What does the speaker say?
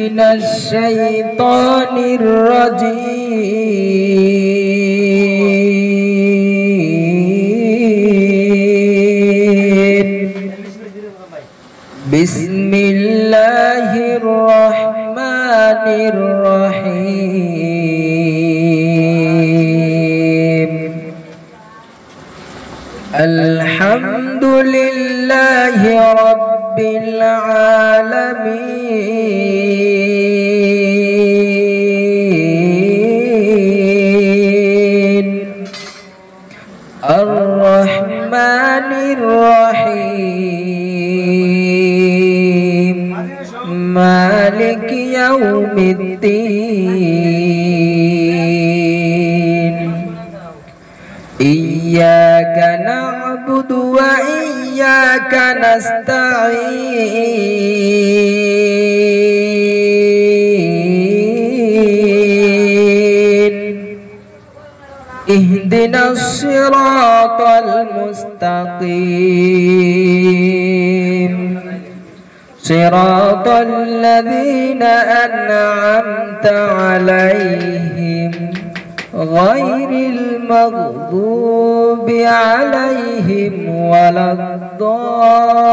من الشيطان الرجيم. بسم الله الرحمن الرحيم. الحمد لله رب العالمين الرحمن الرحيم مالك يوم الدين. إياك نعبد وإياك نستعين. اهدنا الصراط المستقيم صراط الذين أنعمت عليهم غير المغضوب عليهم ولا الضالين.